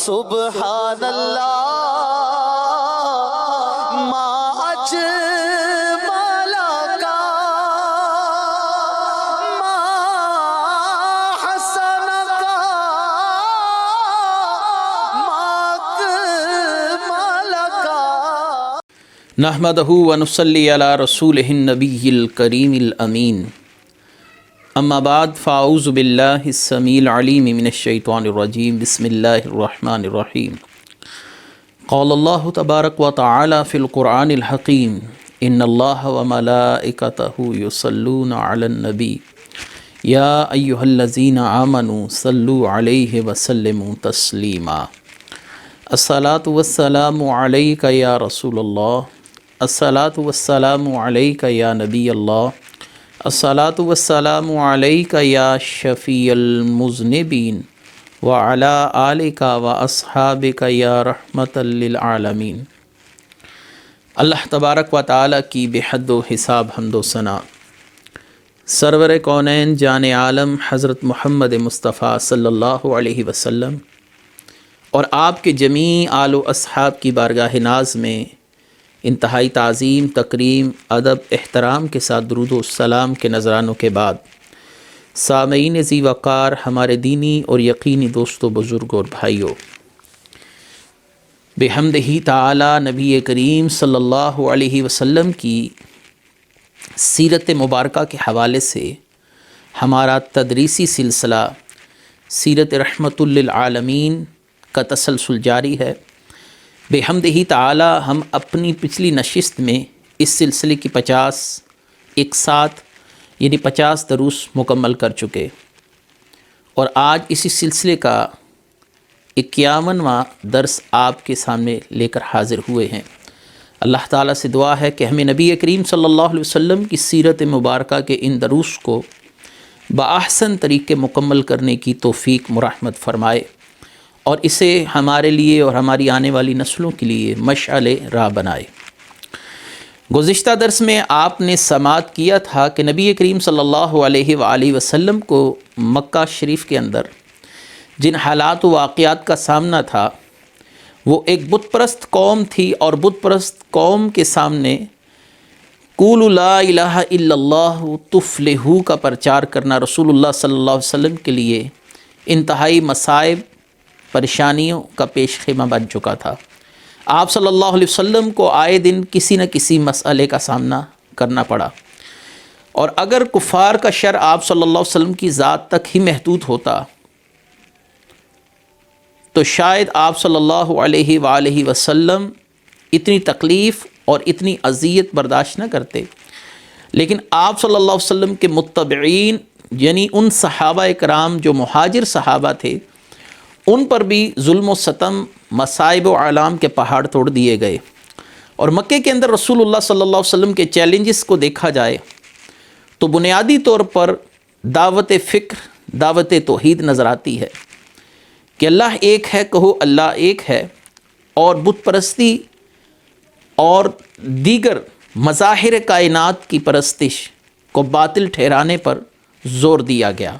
سبحان اللہ ما اجمل کا ما حسن کا ما اکمل کا نحمدہ ونصلی علی رسولہ النبی الکریم الامین اما بعد فاعوذ باللہ السمیع العلیم من الشیطان الرجیم بسم اللہ الرحمن الرحیم قال اللہ تبارک و تعالی فی القرآن الحکیم ان اللہ وملائکتہ یصلون علی النبی یا ایہا الذین آمنوا صلوا علیہ وسلموا تسلیما الصلاۃ والسلام علیک یا رسول اللہ الصلاۃ والسلام علیک یا نبی اللہ الصلاۃ والسلام علیک یا شفیع المذنبین وعلی آلک واصحابک یا رحمۃ للعالمین۔ اللہ تبارک و تعالیٰ کی بے حد و حساب حمد و ثنا سرور کونین جان عالم حضرت محمد مصطفیٰ صلی اللہ علیہ وسلم اور آپ کے جمیع آل و اصحاب کی بارگاہ ناز میں انتہائی تعظیم، تکریم، ادب، احترام کے ساتھ درود و سلام کے نذرانوں کے بعد سامعین ذی وقار ہمارے دینی اور یقینی دوستوں، بزرگوں اور بھائیوں، بحمدہ تعالی نبی کریم صلی اللہ علیہ وسلم کی سیرت مبارکہ کے حوالے سے ہمارا تدریسی سلسلہ سیرت رحمت للعالمین کا تسلسل جاری ہے۔ بحمدہ تعالی ہم اپنی پچھلی نشست میں اس سلسلے کی 50 دروس مکمل کر چکے اور آج اسی سلسلے کا 51واں درس آپ کے سامنے لے کر حاضر ہوئے ہیں۔ اللہ تعالیٰ سے دعا ہے کہ ہمیں نبی کریم صلی اللہ علیہ وسلم کی سیرت مبارکہ کے ان دروس کو بأحسن طریقے مکمل کرنے کی توفیق مرحمت فرمائے اور اسے ہمارے لیے اور ہماری آنے والی نسلوں کے لیے مشعل راہ بنائے۔ گزشتہ درس میں آپ نے سماعت کیا تھا کہ نبی کریم صلی اللہ علیہ وآلہ وسلم کو مکہ شریف کے اندر جن حالات و واقعات کا سامنا تھا وہ ایک بت پرست قوم تھی، اور بت پرست قوم کے سامنے قولوا لا الہ الا اللہ تفلحوا کا پرچار کرنا رسول اللہ صلی اللہ علیہ وسلم کے لیے انتہائی مصائب، پریشانیوں کا پیش خیمہ بن چکا تھا۔ آپ صلی اللہ علیہ وسلم کو آئے دن کسی نہ کسی مسئلے کا سامنا کرنا پڑا، اور اگر کفار کا شر آپ صلی اللہ علیہ وسلم کی ذات تک ہی محدود ہوتا تو شاید آپ صلی اللہ علیہ وآلہ وسلم اتنی تکلیف اور اتنی اذیت برداشت نہ کرتے، لیکن آپ صلی اللہ علیہ وسلم کے متبعین یعنی ان صحابہ کرام جو مہاجر صحابہ تھے ان پر بھی ظلم و ستم، مصائب و اعلام کے پہاڑ توڑ دیے گئے، اور مکے کے اندر رسول اللہ صلی اللہ علیہ وسلم کے چیلنجز کو دیکھا جائے تو بنیادی طور پر دعوت فکر، دعوت توحید نظر آتی ہے کہ اللہ ایک ہے، کہو اللہ ایک ہے، اور بت پرستی اور دیگر مظاہر کائنات کی پرستش کو باطل ٹھہرانے پر زور دیا گیا۔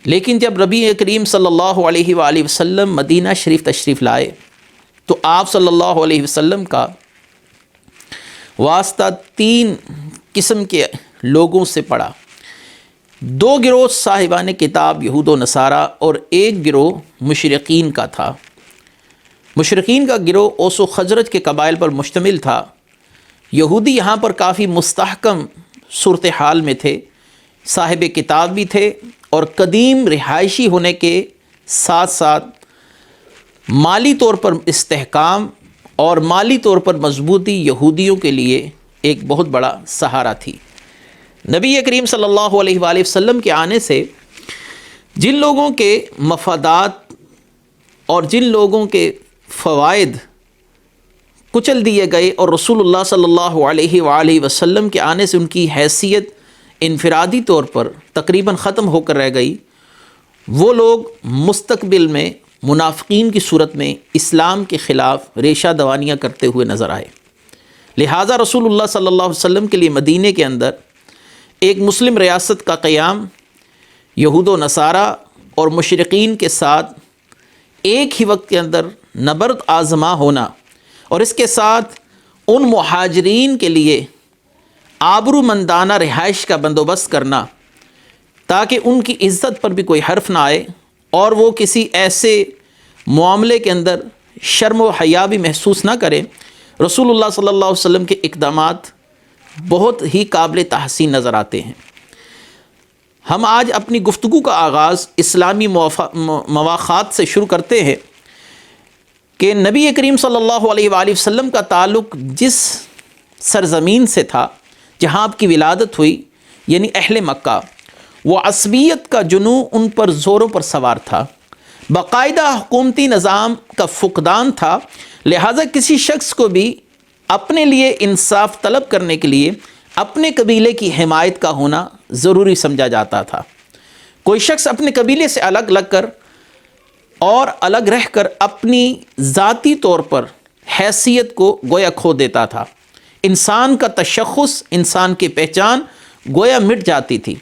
لیکن جب نبی کریم صلی اللہ علیہ وآلہ وسلم مدینہ شریف تشریف لائے تو آپ صلی اللہ علیہ وسلم کا واسطہ 3 قسم کے لوگوں سے پڑا۔ 2 گروہ صاحبان کتاب یہود و نصارہ اور 1 گروہ مشرقین کا تھا۔ مشرقین کا گروہ اوس و خزرج کے قبائل پر مشتمل تھا۔ یہودی یہاں پر کافی مستحکم صورتحال میں تھے، صاحب کتاب بھی تھے، اور قدیم رہائشی ہونے کے ساتھ ساتھ مالی طور پر استحکام اور مالی طور پر مضبوطی یہودیوں کے لیے ایک بہت بڑا سہارا تھی۔ نبی کریم صلی اللہ علیہ وآلہ وسلم کے آنے سے جن لوگوں کے مفادات اور جن لوگوں کے فوائد کچل دیے گئے اور رسول اللہ صلی اللہ علیہ وآلہ وسلم کے آنے سے ان کی حیثیت انفرادی طور پر تقریباً ختم ہو کر رہ گئی، وہ لوگ مستقبل میں منافقین کی صورت میں اسلام کے خلاف ریشہ دوانیاں کرتے ہوئے نظر آئے۔ لہٰذا رسول اللہ صلی اللہ علیہ وسلم کے لیے مدینے کے اندر ایک مسلم ریاست کا قیام یہود و نصارہ اور مشرقین کے ساتھ ایک ہی وقت کے اندر نبرد آزما ہونا اور اس کے ساتھ ان مہاجرین کے لیے آبرو مندانہ رہائش کا بندوبست کرنا تاکہ ان کی عزت پر بھی کوئی حرف نہ آئے اور وہ کسی ایسے معاملے کے اندر شرم و حیا بھی محسوس نہ کریں، رسول اللہ صلی اللہ علیہ وسلم کے اقدامات بہت ہی قابل تحسین نظر آتے ہیں۔ ہم آج اپنی گفتگو کا آغاز اسلامی مواخات سے شروع کرتے ہیں کہ نبی کریم صلی اللہ علیہ وآلہ وسلم کا تعلق جس سرزمین سے تھا جہاں آپ کی ولادت ہوئی، یعنی اہل مکہ، وہ عصبیت کا جنون ان پر زوروں پر سوار تھا، باقاعدہ حکومتی نظام کا فقدان تھا، لہٰذا کسی شخص کو بھی اپنے لیے انصاف طلب کرنے کے لیے اپنے قبیلے کی حمایت کا ہونا ضروری سمجھا جاتا تھا۔ کوئی شخص اپنے قبیلے سے الگ لگ کر اور الگ رہ کر اپنی ذاتی طور پر حیثیت کو گویا کھو دیتا تھا، انسان کا تشخص، انسان کی پہچان گویا مٹ جاتی تھی۔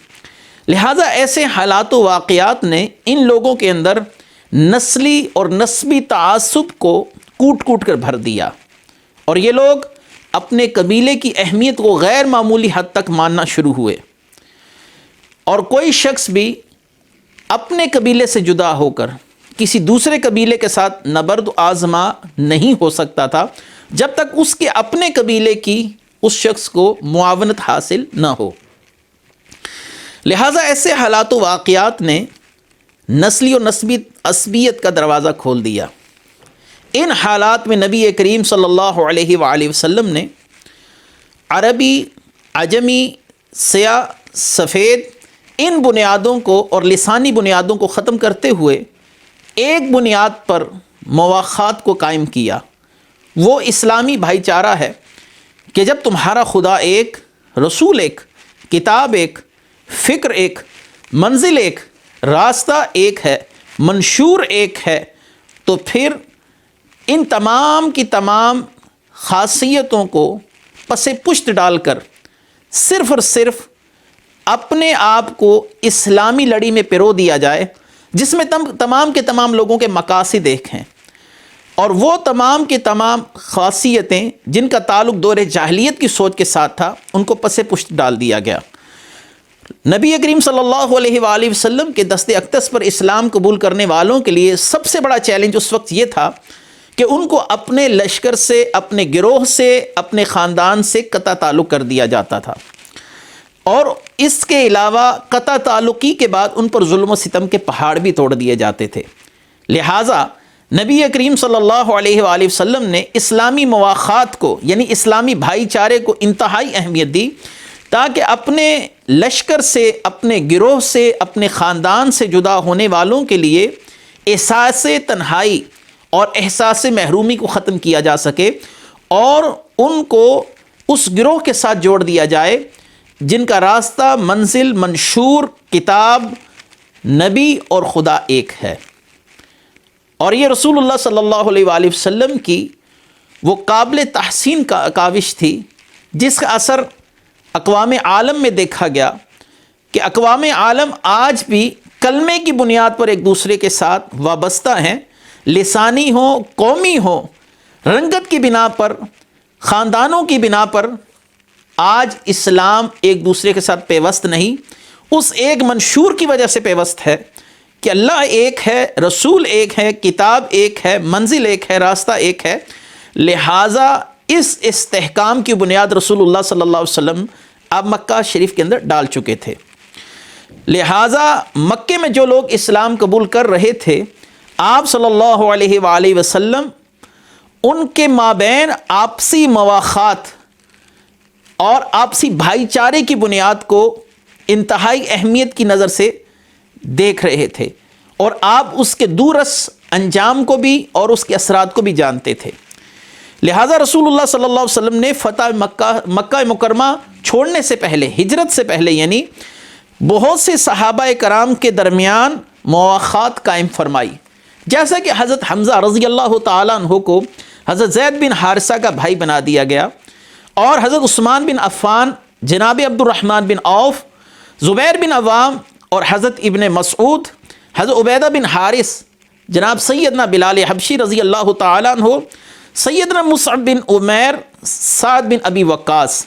لہٰذا ایسے حالات و واقعات نے ان لوگوں کے اندر نسلی اور نسبی تعصب کو کوٹ کوٹ کر بھر دیا اور یہ لوگ اپنے قبیلے کی اہمیت کو غیر معمولی حد تک ماننا شروع ہوئے، اور کوئی شخص بھی اپنے قبیلے سے جدا ہو کر کسی دوسرے قبیلے کے ساتھ نبرد آزما نہیں ہو سکتا تھا جب تک اس کے اپنے قبیلے کی اس شخص کو معاونت حاصل نہ ہو۔ لہٰذا ایسے حالات و واقعات نے نسلی و نسبی عصبیت کا دروازہ کھول دیا۔ ان حالات میں نبی کریم صلی اللہ علیہ وآلہ وسلم نے عربی، عجمی، سیاہ، سفید ان بنیادوں کو اور لسانی بنیادوں کو ختم کرتے ہوئے ایک بنیاد پر مواخات کو قائم کیا۔ وہ اسلامی بھائی چارہ ہے کہ جب تمہارا خدا ایک، رسول ایک، کتاب ایک، فکر ایک، منزل ایک، راستہ ایک ہے، منشور ایک ہے، تو پھر ان تمام کی تمام خاصیتوں کو پس پشت ڈال کر صرف اور صرف اپنے آپ کو اسلامی لڑی میں پرو دیا جائے جس میں تمام کے تمام لوگوں کے مقاصد ایک ہیں، اور وہ تمام کے تمام خاصیتیں جن کا تعلق دور جاہلیت کی سوچ کے ساتھ تھا ان کو پس پشت ڈال دیا گیا۔ نبی کریم صلی اللہ علیہ وآلہ وسلم کے دست اقدس پر اسلام قبول کرنے والوں کے لیے سب سے بڑا چیلنج اس وقت یہ تھا کہ ان کو اپنے لشکر سے، اپنے گروہ سے، اپنے خاندان سے قطع تعلق کر دیا جاتا تھا، اور اس کے علاوہ قطع تعلقی کے بعد ان پر ظلم و ستم کے پہاڑ بھی توڑ دیے جاتے تھے۔ لہٰذا نبی کریم صلی اللہ علیہ وآلہ وسلم نے اسلامی مواخات کو، یعنی اسلامی بھائی چارے کو انتہائی اہمیت دی تاکہ اپنے لشکر سے، اپنے گروہ سے، اپنے خاندان سے جدا ہونے والوں کے لیے احساس تنہائی اور احساس محرومی کو ختم کیا جا سکے اور ان کو اس گروہ کے ساتھ جوڑ دیا جائے جن کا راستہ، منزل، منشور، کتاب، نبی اور خدا ایک ہے۔ اور یہ رسول اللہ صلی اللہ علیہ وآلہ وسلم کی وہ قابل تحسین کاوش تھی جس کا اثر اقوام عالم میں دیکھا گیا کہ اقوام عالم آج بھی کلمے کی بنیاد پر ایک دوسرے کے ساتھ وابستہ ہیں، لسانی ہو، قومی ہو، رنگت کی بنا پر، خاندانوں کی بنا پر آج اسلام ایک دوسرے کے ساتھ پیوست نہیں، اس ایک منشور کی وجہ سے پیوست ہے کہ اللہ ایک ہے، رسول ایک ہے، کتاب ایک ہے، منزل ایک ہے، راستہ ایک ہے۔ لہٰذا اس استحکام کی بنیاد رسول اللہ صلی اللہ علیہ وسلم آپ مکہ شریف کے اندر ڈال چکے تھے۔ لہٰذا مکے میں جو لوگ اسلام قبول کر رہے تھے، آپ صلی اللہ علیہ وآلہ وسلم ان کے مابین آپسی مواخات اور آپسی بھائی چارے کی بنیاد کو انتہائی اہمیت کی نظر سے دیکھ رہے تھے، اور آپ اس کے دورس انجام کو بھی اور اس کے اثرات کو بھی جانتے تھے۔ لہٰذا رسول اللہ صلی اللہ علیہ وسلم نے فتح مکہ مکرمہ چھوڑنے سے پہلے، ہجرت سے پہلے، یعنی بہت سے صحابہ کرام کے درمیان مواخات قائم فرمائی، جیسا کہ حضرت حمزہ رضی اللہ تعالیٰ عنہ کو حضرت زید بن حارثہ کا بھائی بنا دیا گیا، اور حضرت عثمان بن عفان، جناب عبد الرحمن بن عوف، زبیر بن عوام اور حضرت ابن مسعود، حضرت عبیدہ بن حارث، جناب سیدنا بلال حبشی رضی اللہ تعالیٰ عنہ، سیدنا مصعب بن عمیر، سعد بن ابی وقاص،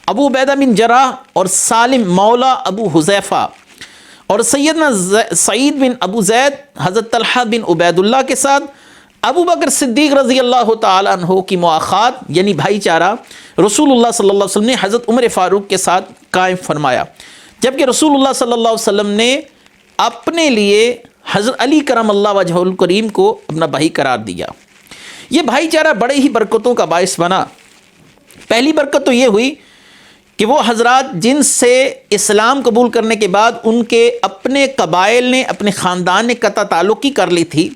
ابو عبیدہ بن جراح اور سالم مولا ابو حذیفہ، اور سیدنا سعید بن ابو زید حضرت طلحہ بن عبید اللہ کے ساتھ ابو بکر صدیق رضی اللہ تعالیٰ عنہ کی مواخات یعنی بھائی چارہ رسول اللہ صلی اللہ علیہ وسلم نے حضرت عمر فاروق کے ساتھ قائم فرمایا، جبکہ رسول اللہ صلی اللہ علیہ وسلم نے اپنے لیے حضرت علی کرم اللہ وجہہ الکریم کو اپنا بھائی قرار دیا۔ یہ بھائی چارہ بڑے ہی برکتوں کا باعث بنا۔ پہلی برکت تو یہ ہوئی کہ وہ حضرات جن سے اسلام قبول کرنے کے بعد ان کے اپنے قبائل نے، اپنے خاندان نے قطع تعلقی کر لی تھی،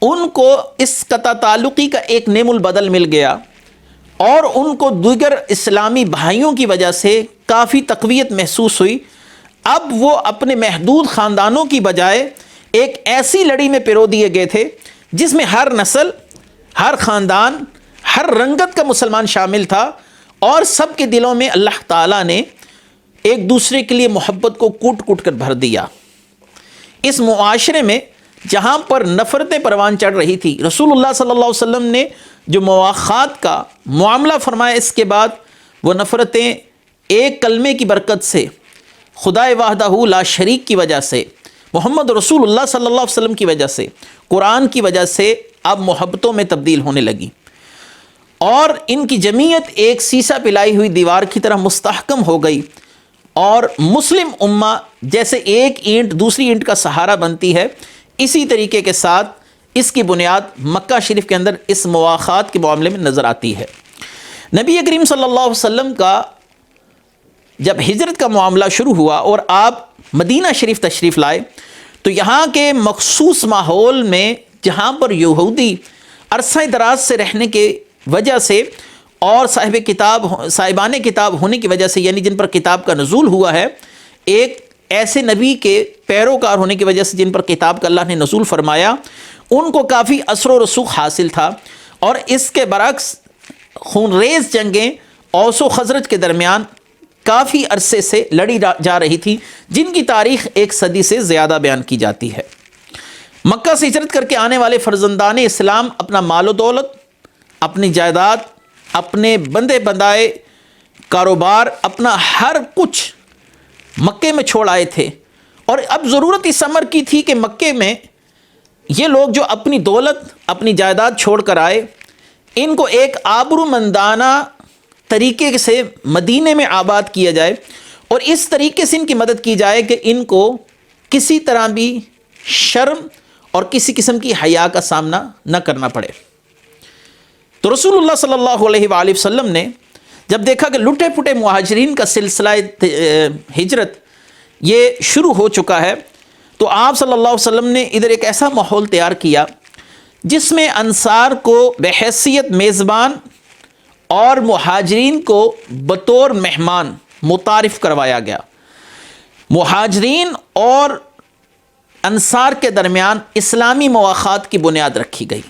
ان کو اس قطع تعلقی کا ایک نعم البدل مل گیا، اور ان کو دیگر اسلامی بھائیوں کی وجہ سے کافی تقویت محسوس ہوئی۔ اب وہ اپنے محدود خاندانوں کی بجائے ایک ایسی لڑی میں پیرو دیے گئے تھے جس میں ہر نسل، ہر خاندان، ہر رنگت کا مسلمان شامل تھا، اور سب کے دلوں میں اللہ تعالیٰ نے ایک دوسرے کے لیے محبت کو کوٹ کوٹ کر بھر دیا۔ اس معاشرے میں جہاں پر نفرتیں پروان چڑھ رہی تھی، رسول اللہ صلی اللہ علیہ وسلم نے جو مواخات کا معاملہ فرمایا، اس کے بعد وہ نفرتیں ایک کلمے کی برکت سے، خدا وحدہ لا شریک کی وجہ سے، محمد رسول اللہ صلی اللہ علیہ وسلم کی وجہ سے، قرآن کی وجہ سے اب محبتوں میں تبدیل ہونے لگی، اور ان کی جمعیت ایک سیسا پلائی ہوئی دیوار کی طرح مستحکم ہو گئی، اور مسلم امہ جیسے ایک اینٹ دوسری اینٹ کا سہارا بنتی ہے، اسی طریقے کے ساتھ اس کی بنیاد مکہ شریف کے اندر اس مواخات کے معاملے میں نظر آتی ہے۔ نبی کریم صلی اللہ علیہ وسلم کا جب ہجرت کا معاملہ شروع ہوا اور آپ مدینہ شریف تشریف لائے، تو یہاں کے مخصوص ماحول میں جہاں پر یہودی عرصہ دراز سے رہنے کے وجہ سے اور صاحبان کتاب ہونے کی وجہ سے، یعنی جن پر کتاب کا نزول ہوا ہے، ایک ایسے نبی کے پیروکار ہونے کی وجہ سے جن پر کتاب کا اللہ نے نزول فرمایا، ان کو کافی اثر و رسوخ حاصل تھا، اور اس کے برعکس خونریز جنگیں اوس و خزرج کے درمیان کافی عرصے سے لڑی جا رہی تھی، جن کی تاریخ 1 صدی سے زیادہ بیان کی جاتی ہے۔ مکہ سے ہجرت کر کے آنے والے فرزندان اسلام اپنا مال و دولت، اپنی جائیداد، اپنے بندے بندائے کاروبار، اپنا ہر کچھ مکے میں چھوڑ آئے تھے، اور اب ضرورت اس امر کی تھی کہ مکے میں یہ لوگ جو اپنی دولت، اپنی جائیداد چھوڑ کر آئے، ان کو ایک آبرومندانہ طریقے سے مدینے میں آباد کیا جائے، اور اس طریقے سے ان کی مدد کی جائے کہ ان کو کسی طرح بھی شرم اور کسی قسم کی حیا کا سامنا نہ کرنا پڑے۔ تو رسول اللہ صلی اللہ علیہ وآلہ وسلم نے جب دیکھا کہ لٹے پھٹے مہاجرین کا سلسلہ ہجرت یہ شروع ہو چکا ہے، تو آپ صلی اللہ علیہ وسلم نے ادھر ایک ایسا ماحول تیار کیا جس میں انصار کو بحیثیت میزبان اور مہاجرین کو بطور مہمان متعارف کروایا گیا۔ مہاجرین اور انصار کے درمیان اسلامی مواخات کی بنیاد رکھی گئی۔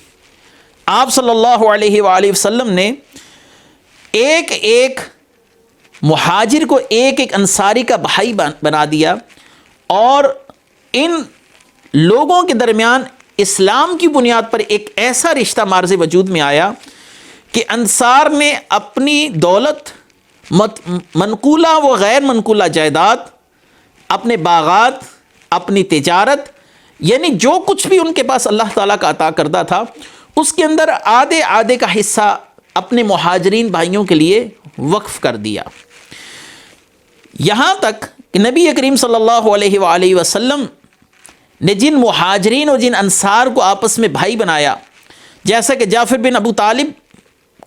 آپ صلی اللہ علیہ وآلہ وسلم نے ایک ایک مہاجر کو ایک ایک انصاری کا بھائی بنا دیا، اور ان لوگوں کے درمیان اسلام کی بنیاد پر ایک ایسا رشتہ مارز وجود میں آیا کہ انصار نے اپنی دولت، منقولہ و غیر منقولہ جائیداد، اپنے باغات، اپنی تجارت، یعنی جو کچھ بھی ان کے پاس اللہ تعالیٰ کا عطا کردہ تھا، اس کے اندر آدھے آدھے کا حصہ اپنے مہاجرین بھائیوں کے لیے وقف کر دیا۔ یہاں تک کہ نبی کریم صلی اللہ علیہ وآلہ وسلم نے جن مہاجرین اور جن انصار کو آپس میں بھائی بنایا، جیسا کہ جعفر بن ابو طالب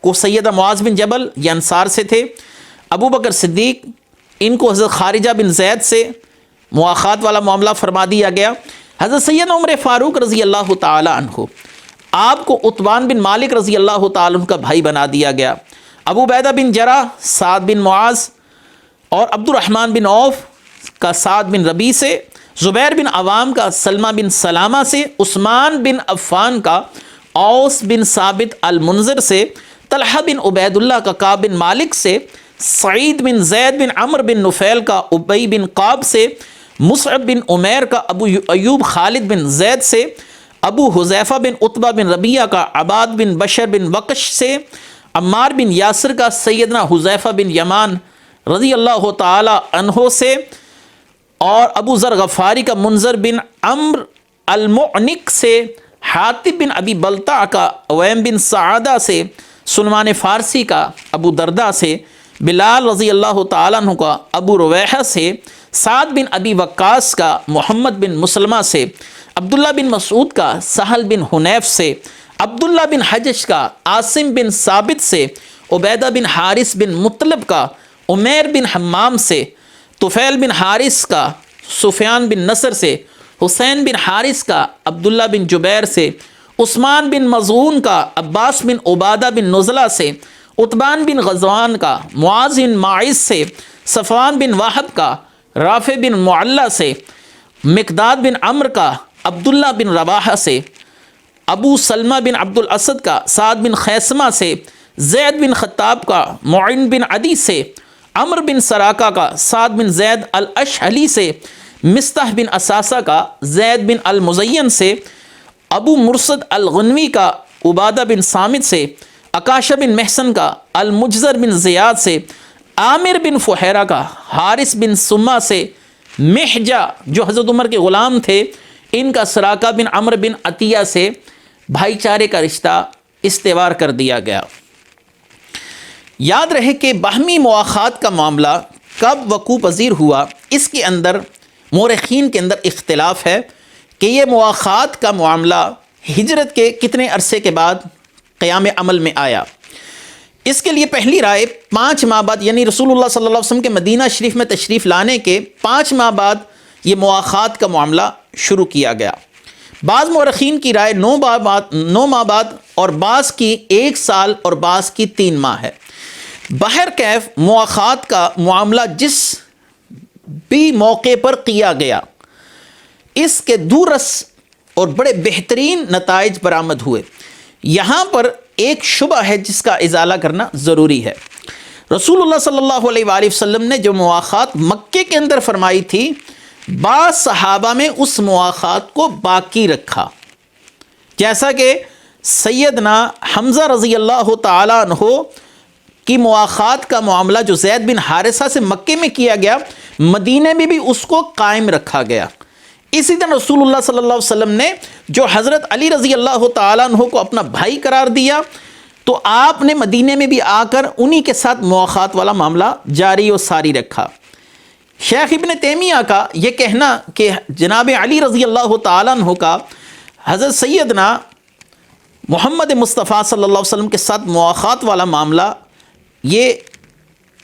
کو سیدہ معاذ بن جبل یہ انصار سے تھے، ابو بکر صدیق ان کو حضرت خارجہ بن زید سے مواخات والا معاملہ فرما دیا گیا، حضرت سیدنا عمر فاروق رضی اللہ تعالی عنہ آپ کو عتبان بن مالک رضی اللہ تعالی عنہ کا بھائی بنا دیا گیا، ابو عبیدہ بن جراح، سعد بن معاذ اور عبد الرحمن بن عوف کا سعد بن ربیع سے، زبیر بن عوام کا سلمہ بن سلامہ سے، عثمان بن عفان کا اوس بن ثابت المنذر سے، طلحہ بن عبید اللہ کا کعب بن مالک سے، سعید بن زید بن عمر بن نفیل کا ابی بن قاب سے، مصعب بن عمیر کا ابو ایوب خالد بن زید سے، ابو حذیفہ بن عتبہ بن ربیعہ کا عباد بن بشر بن وقش سے، عمار بن یاسر کا سیدنا حذیفہ بن یمان رضی اللہ تعالی عنہ سے، اور ابو ذر غفاری کا منذر بن عمرو المعنق سے، حاتب بن ابی بلتع کا اویم بن سعادہ سے، سلمان فارسی کا ابو دردہ سے، بلال رضی اللہ تعالیٰ عنہ کا ابو رویحہ سے، سعد بن ابی وقاص کا محمد بن مسلمہ سے، عبداللہ بن مسعود کا سہل بن حنیف سے، عبداللہ بن حجش کا عاصم بن ثابت سے، عبیدہ بن حارث بن مطلب کا عمیر بن حمام سے، طفیل بن حارث کا سفیان بن نصر سے، حسین بن حارث کا عبداللہ بن جبیر سے، عثمان بن مظعون کا عباس بن عبادہ بن نزلہ سے، عتبان بن غزوان کا معاذ بن ماعز سے، صفوان بن واحد کا رافع بن معلہ سے، مقداد بن عمرو کا عبداللہ بن رواحہ سے، ابو سلمہ بن عبد الاسد کا سعد بن خیثمہ سے، زید بن خطاب کا معین بن عدی سے، عمرو بن سراقہ کا سعد بن زید الاشحلی سے، مستح بن اساسہ کا زید بن المزین سے، ابو مرصد الغنوی کا عبادہ بن صامت سے، عکاشہ بن محسن کا المجزر بن زیاد سے، عامر بن فحیرہ کا حارث بن سمہ سے، محجہ جو حضرت عمر کے غلام تھے ان کا سراقہ بن عمرو بن عطیہ سے بھائی چارے کا رشتہ استوار کر دیا گیا۔ یاد رہے کہ باہمی مواخات کا معاملہ کب وقوع پذیر ہوا، اس کے اندر مورخین کے اندر اختلاف ہے کہ یہ مواخات کا معاملہ ہجرت کے کتنے عرصے کے بعد قیام عمل میں آیا۔ اس کے لیے پہلی رائے 5 ماہ بعد، یعنی رسول اللہ صلی اللہ علیہ وسلم کے مدینہ شریف میں تشریف لانے کے 5 ماہ بعد یہ مواخات کا معاملہ شروع کیا گیا۔ بعض مورخین کی رائے 9 ماہ بعد، اور بعض کی 1 سال اور بعض کی 3 ماہ ہے۔ بہرکیف مواخات کا معاملہ جس بھی موقع پر کیا گیا، اس کے دورس اور بڑے بہترین نتائج برآمد ہوئے۔ یہاں پر ایک شبہ ہے جس کا ازالہ کرنا ضروری ہے۔ رسول اللہ صلی اللہ علیہ وآلہ وسلم نے جو مواخات مکے کے اندر فرمائی تھی، بعض صحابہ میں اس مواخات کو باقی رکھا، جیسا کہ سیدنا حمزہ رضی اللہ تعالیٰ عنہ کی مواخات کا معاملہ جو زید بن حارثہ سے مکے میں کیا گیا، مدینے میں بھی اس کو قائم رکھا گیا۔ اسی طرح رسول اللہ صلی اللہ علیہ وسلم نے جو حضرت علی رضی اللہ تعالیٰ عنہ کو اپنا بھائی قرار دیا، تو آپ نے مدینے میں بھی آ کر انہی کے ساتھ مواخات والا معاملہ جاری و ساری رکھا۔ شیخ ابن تیمیہ کا یہ کہنا کہ جناب علی رضی اللہ تعالیٰ عنہ کا حضرت سیدنا محمد مصطفیٰ صلی اللہ علیہ وسلم کے ساتھ مواخات والا معاملہ، یہ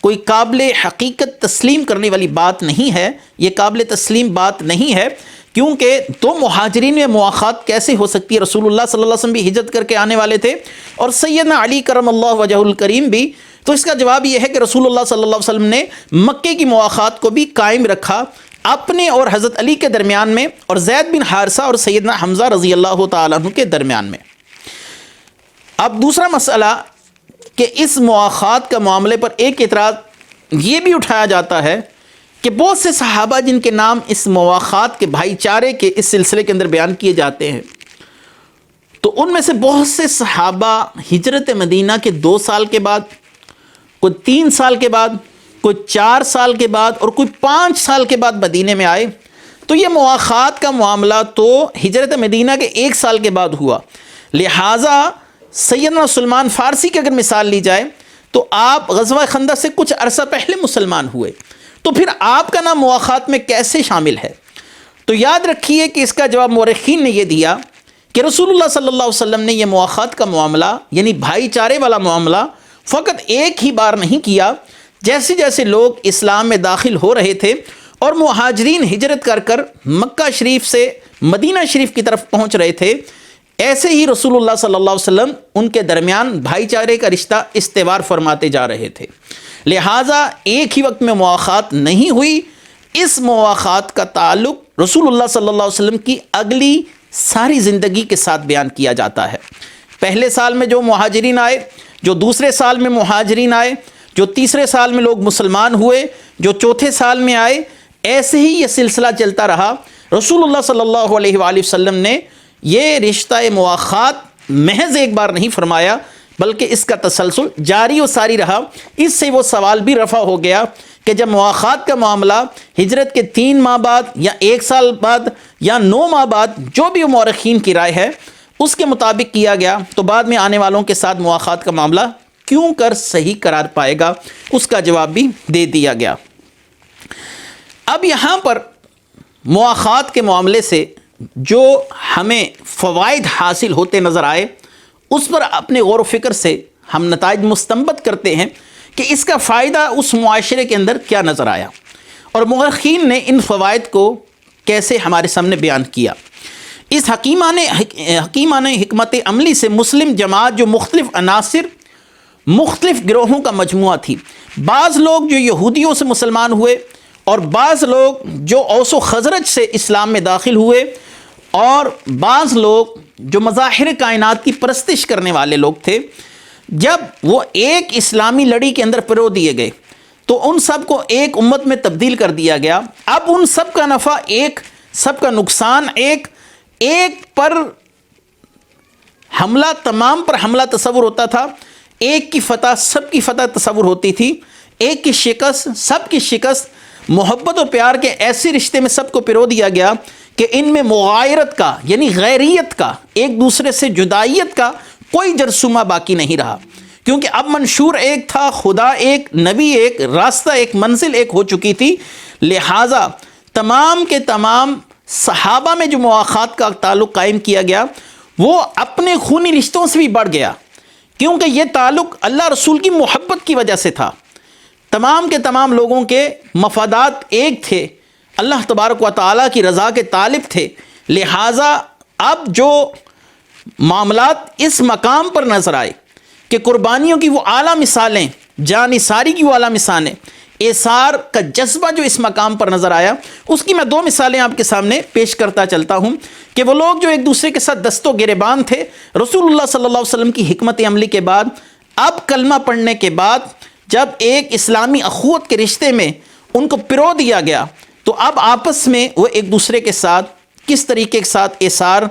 کوئی قابل حقیقت تسلیم کرنے والی بات نہیں ہے، یہ قابل تسلیم بات نہیں ہے، کیونکہ 2 مہاجرین میں مواخات کیسے ہو سکتی ہے؟ رسول اللہ صلی اللہ علیہ وسلم بھی ہجرت کر کے آنے والے تھے، اور سیدنا علی کرم اللہ وجہ الکریم بھی۔ تو اس کا جواب یہ ہے کہ رسول اللہ صلی اللہ علیہ وسلم نے مکے کی مواخات کو بھی قائم رکھا اپنے اور حضرت علی کے درمیان میں، اور زید بن حارثہ اور سیدنا حمزہ رضی اللہ تعالیٰ عنہ کے درمیان میں۔ اب دوسرا مسئلہ کہ اس مواخات کا معاملے پر ایک اعتراض یہ بھی اٹھایا جاتا ہے کہ بہت سے صحابہ جن کے نام اس مواخات کے بھائی چارے کے اس سلسلے کے اندر بیان کیے جاتے ہیں، تو ان میں سے بہت سے صحابہ ہجرت مدینہ کے 2 سال کے بعد، کوئی 3 سال کے بعد، کوئی 4 سال کے بعد، اور کوئی 5 سال کے بعد مدینے میں آئے۔ تو یہ مواخات کا معاملہ تو ہجرت مدینہ کے 1 سال کے بعد ہوا، لہٰذا سیدنا سلمان فارسی کی اگر مثال لی جائے تو آپ غزوہ خندق سے کچھ عرصہ پہلے مسلمان ہوئے، تو پھر آپ کا نام مواخات میں کیسے شامل ہے؟ تو یاد رکھیے کہ اس کا جواب مورخین نے یہ دیا کہ رسول اللہ صلی اللہ علیہ وسلم نے یہ مواخات کا معاملہ، یعنی بھائی چارے والا معاملہ، فقط ایک ہی بار نہیں کیا۔ جیسے جیسے لوگ اسلام میں داخل ہو رہے تھے اور مہاجرین ہجرت کر کر مکہ شریف سے مدینہ شریف کی طرف پہنچ رہے تھے، ایسے ہی رسول اللہ صلی اللہ علیہ وسلم ان کے درمیان بھائی چارے کا رشتہ استوار فرماتے جا رہے تھے، لہٰذا ایک ہی وقت میں مواخات نہیں ہوئی۔ اس مواخات کا تعلق رسول اللہ صلی اللہ علیہ وسلم کی اگلی ساری زندگی کے ساتھ بیان کیا جاتا ہے۔ پہلے سال میں جو مہاجرین آئے، جو دوسرے سال میں مہاجرین آئے، جو تیسرے سال میں لوگ مسلمان ہوئے، جو چوتھے سال میں آئے، ایسے ہی یہ سلسلہ چلتا رہا۔ رسول اللہ صلی اللہ علیہ وآلہ وسلم نے یہ رشتہ مواخات محض ایک بار نہیں فرمایا بلکہ اس کا تسلسل جاری و ساری رہا۔ اس سے وہ سوال بھی رفع ہو گیا کہ جب مواخات کا معاملہ ہجرت کے 3 ماہ بعد یا 1 سال بعد یا 9 ماہ بعد جو بھی مورخین کی رائے ہے اس کے مطابق کیا گیا تو بعد میں آنے والوں کے ساتھ مواخات کا معاملہ کیوں کر صحیح قرار پائے گا، اس کا جواب بھی دے دیا گیا۔ اب یہاں پر مواخات کے معاملے سے جو ہمیں فوائد حاصل ہوتے نظر آئے اس پر اپنے غور و فکر سے ہم نتائج مستنبط کرتے ہیں کہ اس کا فائدہ اس معاشرے کے اندر کیا نظر آیا اور مورخین نے ان فوائد کو کیسے ہمارے سامنے بیان کیا۔ اس حکیمانہ حکمت عملی سے مسلم جماعت جو مختلف عناصر مختلف گروہوں کا مجموعہ تھی، بعض لوگ جو یہودیوں سے مسلمان ہوئے اور بعض لوگ جو اوس و خزرج سے اسلام میں داخل ہوئے اور بعض لوگ جو مظاہر کائنات کی پرستش کرنے والے لوگ تھے، جب وہ ایک اسلامی لڑی کے اندر پرو دیے گئے تو ان سب کو ایک امت میں تبدیل کر دیا گیا۔ اب ان سب کا نفع ایک، سب کا نقصان ایک پر حملہ تمام پر حملہ تصور ہوتا تھا، ایک کی فتح سب کی فتح تصور ہوتی تھی، ایک کی شکست سب کی شکست۔ محبت اور پیار کے ایسے رشتے میں سب کو پرو دیا گیا کہ ان میں مغایرت کا یعنی غیریت کا، ایک دوسرے سے جدائیت کا کوئی جرثومہ باقی نہیں رہا، کیونکہ اب منشور ایک تھا، خدا ایک، نبی ایک، راستہ ایک، منزل ایک ہو چکی تھی۔ لہٰذا تمام کے تمام صحابہ میں جو مواخات کا تعلق قائم کیا گیا وہ اپنے خونی رشتوں سے بھی بڑھ گیا، کیونکہ یہ تعلق اللہ رسول کی محبت کی وجہ سے تھا۔ تمام کے تمام لوگوں کے مفادات ایک تھے، اللہ تبارک و تعالیٰ کی رضا کے طالب تھے۔ لہٰذا اب جو معاملات اس مقام پر نظر آئے کہ قربانیوں کی وہ اعلیٰ مثالیں، جانثاری کی وہ اعلیٰ مثالیں، ایثار کا جذبہ جو اس مقام پر نظر آیا، اس کی میں 2 مثالیں آپ کے سامنے پیش کرتا چلتا ہوں کہ وہ لوگ جو ایک دوسرے کے ساتھ دست و گریبان تھے، رسول اللہ صلی اللہ علیہ وسلم کی حکمت عملی کے بعد، اب کلمہ پڑھنے کے بعد جب ایک اسلامی اخوت کے رشتے میں ان کو پرو دیا گیا تو اب آپس میں وہ ایک دوسرے کے ساتھ کس طریقے کے ساتھ ایثار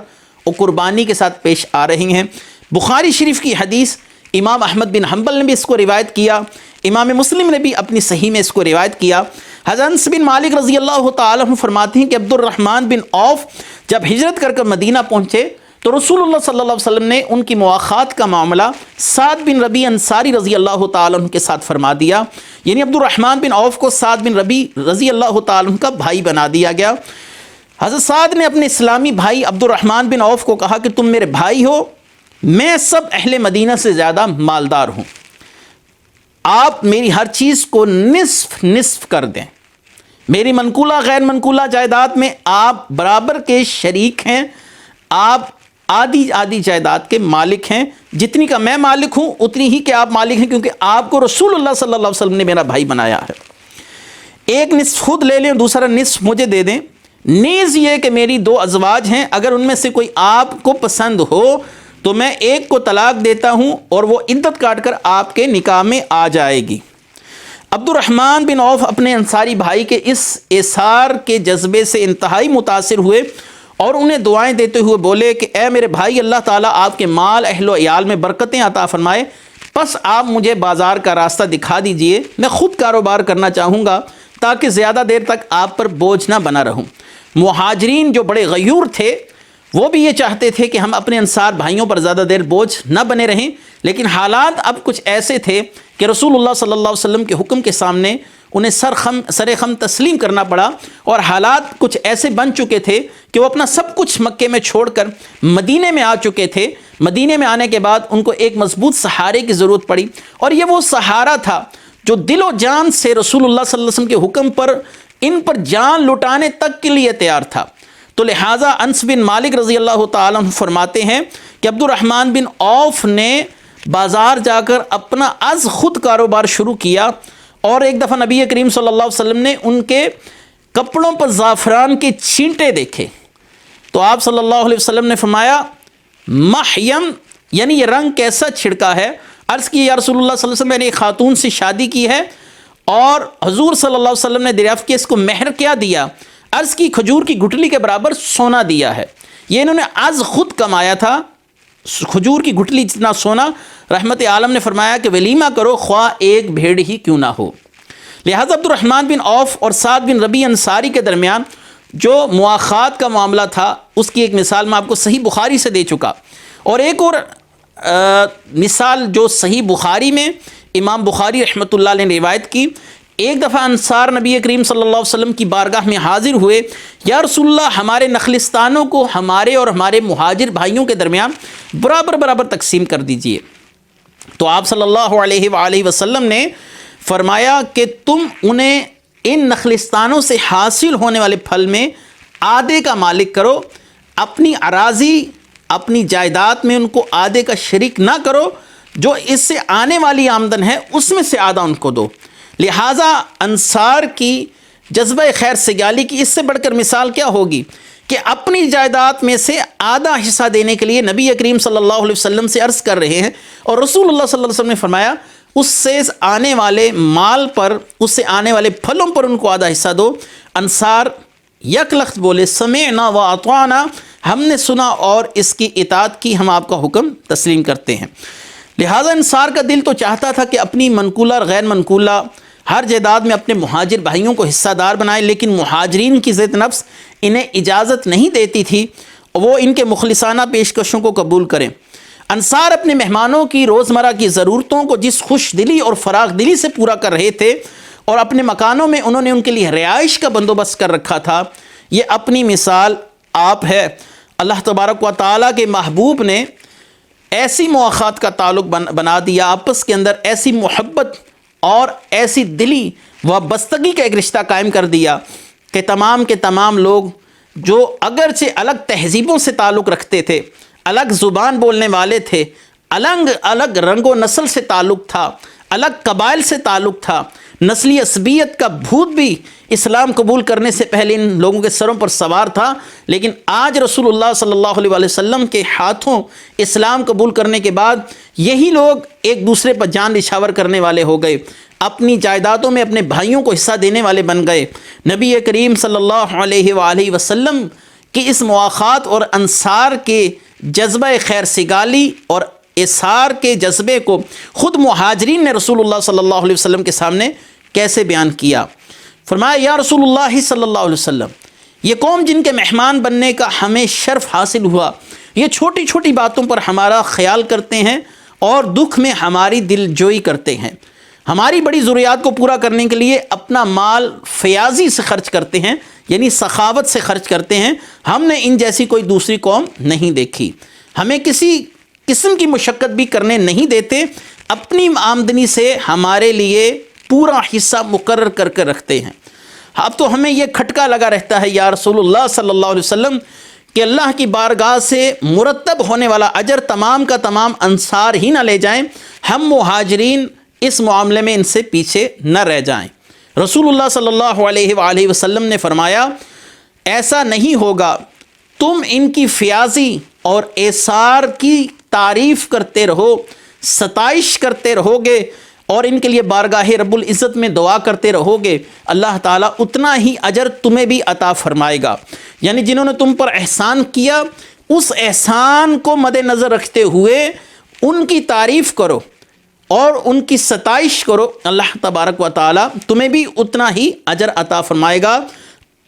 و قربانی کے ساتھ پیش آ رہی ہیں۔ بخاری شریف کی حدیث امام احمد بن حنبل نے بھی اس کو روایت کیا، امام مسلم نے بھی اپنی صحیح میں اس کو روایت کیا۔ حضرت انس بن مالک رضی اللہ تعالیٰ عنہ فرماتے ہیں کہ عبد الرحمن بن عوف جب ہجرت کر مدینہ پہنچے تو رسول اللہ صلی اللہ علیہ وسلم نے ان کی مواخات کا معاملہ سعد بن ربیع انصاری رضی اللہ تعالیٰ عنہ کے ساتھ فرما دیا، یعنی عبد الرحمن بن عوف کو سعد بن ربیع رضی اللہ تعالیٰ عنہ کا بھائی بنا دیا گیا۔ حضرت سعد نے اپنے اسلامی بھائی عبد الرحمن بن عوف کو کہا کہ تم میرے بھائی ہو، میں سب اہل مدینہ سے زیادہ مالدار ہوں، آپ میری ہر چیز کو نصف نصف کر دیں، میری منقولہ غیر منقولہ جائیداد میں آپ برابر کے شریک ہیں، آپ آدھی جائیداد کے مالک ہیں، جتنی کا میں مالک ہوں اتنی ہی کہ آپ مالک ہیں، کیونکہ آپ کو رسول اللہ صلی اللہ علیہ وسلم نے میرا بھائی بنایا ہے۔ ایک نصف خود لے لیں، دوسرا نصف مجھے دے دیں، نیز یہ کہ میری 2 ازواج ہیں، اگر ان میں سے کوئی آپ کو پسند ہو تو میں ایک کو طلاق دیتا ہوں اور وہ عدت کاٹ کر آپ کے نکاح میں آ جائے گی۔ عبد الرحمن بن عوف اپنے انصاری بھائی کے اس ایثار کے جذبے سے انتہائی متاثر ہوئے اور انہیں دعائیں دیتے ہوئے بولے کہ اے میرے بھائی، اللہ تعالیٰ آپ کے مال، اہل و عیال میں برکتیں عطا فرمائے، بس آپ مجھے بازار کا راستہ دکھا دیجئے، میں خود کاروبار کرنا چاہوں گا تاکہ زیادہ دیر تک آپ پر بوجھ نہ بنا رہوں۔ مہاجرین جو بڑے غیور تھے وہ بھی یہ چاہتے تھے کہ ہم اپنے انصار بھائیوں پر زیادہ دیر بوجھ نہ بنے رہیں، لیکن حالات اب کچھ ایسے تھے کہ رسول اللہ صلی اللہ علیہ وسلم کے حکم کے سامنے انہیں سر خم تسلیم کرنا پڑا، اور حالات کچھ ایسے بن چکے تھے کہ وہ اپنا سب کچھ مکے میں چھوڑ کر مدینے میں آ چکے تھے۔ مدینے میں آنے کے بعد ان کو ایک مضبوط سہارے کی ضرورت پڑی، اور یہ وہ سہارا تھا جو دل و جان سے رسول اللہ صلی اللہ علیہ وسلم کے حکم پر ان پر جان لٹانے تک کے لیے تیار تھا۔ تو لہٰذا انس بن مالک رضی اللہ تعالیٰ عنہ فرماتے ہیں کہ عبد الرحمن بن عوف نے بازار جا کر اپنا از خود کاروبار شروع کیا، اور ایک دفعہ نبی کریم صلی اللہ علیہ وسلم نے ان کے کپڑوں پر زعفران کے چھینٹے دیکھے تو آپ صلی اللہ علیہ وسلم نے فرمایا محیم، یعنی یہ رنگ کیسا چھڑکا ہے؟ عرض کی یا رسول اللہ صلی اللہ علیہ وسلم، میں نے ایک خاتون سے شادی کی ہے اور حضور صلی اللہ علیہ وسلم نے دریافت کیا اس کو مہر کیا دیا؟ عرض کی کھجور کی گٹھلی کے برابر سونا دیا ہے۔ یہ انہوں نے از خود کمایا تھا، کھجور کی گٹھلی جتنا سونا۔ رحمت عالم نے فرمایا کہ ولیمہ کرو خواہ ایک بھیڑ ہی کیوں نہ ہو۔ لہٰذا عبد الرحمن بن عوف اور سعد بن ربیع انصاری کے درمیان جو مواخات کا معاملہ تھا، اس کی ایک مثال میں آپ کو صحیح بخاری سے دے چکا، اور ایک اور مثال جو صحیح بخاری میں امام بخاری رحمۃ اللہ علیہ نے روایت کی۔ ایک دفعہ انصار نبی کریم صلی اللہ علیہ وسلم کی بارگاہ میں حاضر ہوئے، یا رسول اللہ ہمارے نخلستانوں کو ہمارے اور ہمارے مہاجر بھائیوں کے درمیان برابر تقسیم کر دیجئے۔ تو آپ صلی اللہ علیہ وآلہ وسلم نے فرمایا کہ تم انہیں ان نخلستانوں سے حاصل ہونے والے پھل میں آدھے کا مالک کرو، اپنی اراضی اپنی جائیداد میں ان کو آدھے کا شریک نہ کرو، جو اس سے آنے والی آمدن ہے اس میں سے آدھا ان کو دو۔ لہٰذا انصار کی جذبہ خیر سگالی کی اس سے بڑھ کر مثال کیا ہوگی کہ اپنی جائیداد میں سے آدھا حصہ دینے کے لیے نبی کریم صلی اللہ علیہ وسلم سے عرض کر رہے ہیں، اور رسول اللہ صلی اللہ علیہ وسلم نے فرمایا اس سے آنے والے مال پر، اس سے آنے والے پھلوں پر ان کو آدھا حصہ دو۔ انصار یک لخت بولے سمعنا و اطعنا، ہم نے سنا اور اس کی اطاعت کی، ہم آپ کا حکم تسلیم کرتے ہیں۔ لہٰذا انصار کا دل تو چاہتا تھا کہ اپنی منقولہ اور غیر منقولہ ہر جائیداد میں اپنے مہاجر بھائیوں کو حصہ دار بنائے، لیکن مہاجرین کی ضد نفس انہیں اجازت نہیں دیتی تھی وہ ان کے مخلصانہ پیشکشوں کو قبول کریں۔ انصار اپنے مہمانوں کی روزمرہ کی ضرورتوں کو جس خوش دلی اور فراغ دلی سے پورا کر رہے تھے، اور اپنے مکانوں میں انہوں نے ان کے لیے رہائش کا بندوبست کر رکھا تھا، یہ اپنی مثال آپ ہے۔ اللہ تبارک و تعالیٰ کے محبوب نے ایسی مواخات کا تعلق بنا دیا، آپس کے اندر ایسی محبت اور ایسی دلی وابستگی کا ایک رشتہ قائم کر دیا کہ تمام کے تمام لوگ جو اگرچہ الگ تہذیبوں سے تعلق رکھتے تھے، الگ زبان بولنے والے تھے، الگ رنگ و نسل سے تعلق تھا، الگ قبائل سے تعلق تھا، نسلی عصبیت کا بھوت بھی اسلام قبول کرنے سے پہلے ان لوگوں کے سروں پر سوار تھا، لیکن آج رسول اللہ صلی اللہ علیہ وسلم کے ہاتھوں اسلام قبول کرنے کے بعد یہی لوگ ایک دوسرے پر جان نچھاور کرنے والے ہو گئے، اپنی جائیدادوں میں اپنے بھائیوں کو حصہ دینے والے بن گئے۔ نبی کریم صلی اللہ علیہ وآلہ وسلم کی اس مواخات اور انصار کے جذبہ خیر سگالی اور اثار کے جذبے کو خود مہاجرین نے رسول اللہ صلی اللہ علیہ وسلم کے سامنے کیسے بیان کیا۔ فرمایا یا رسول اللہ صلی اللہ علیہ وسلم، یہ قوم جن کے مہمان بننے کا ہمیں شرف حاصل ہوا، یہ چھوٹی چھوٹی باتوں پر ہمارا خیال کرتے ہیں اور دکھ میں ہماری دل جوئی کرتے ہیں، ہماری بڑی ضروریات کو پورا کرنے کے لیے اپنا مال فیاضی سے خرچ کرتے ہیں، یعنی سخاوت سے خرچ کرتے ہیں۔ ہم نے ان جیسی کوئی دوسری قوم نہیں دیکھی، ہمیں کسی قسم کی مشقت بھی کرنے نہیں دیتے، اپنی آمدنی سے ہمارے لیے پورا حصہ مقرر کر کے رکھتے ہیں۔ اب تو ہمیں یہ کھٹکا لگا رہتا ہے یا رسول اللہ صلی اللہ علیہ وسلم کہ اللہ کی بارگاہ سے مرتب ہونے والا اجر تمام کا تمام انصار ہی نہ لے جائیں، ہم مہاجرین اس معاملے میں ان سے پیچھے نہ رہ جائیں۔ رسول اللہ صلی اللہ علیہ وآلہ وسلم نے فرمایا ایسا نہیں ہوگا، تم ان کی فیاضی اور ایثار کی تعریف کرتے رہو، ستائش کرتے رہو گے اور ان کے لیے بارگاہ رب العزت میں دعا کرتے رہو گے، اللہ تعالیٰ اتنا ہی اجر تمہیں بھی عطا فرمائے گا۔ یعنی جنہوں نے تم پر احسان کیا، اس احسان کو مد نظر رکھتے ہوئے ان کی تعریف کرو اور ان کی ستائش کرو، اللہ تبارک و تعالیٰ تمہیں بھی اتنا ہی اجر عطا فرمائے گا۔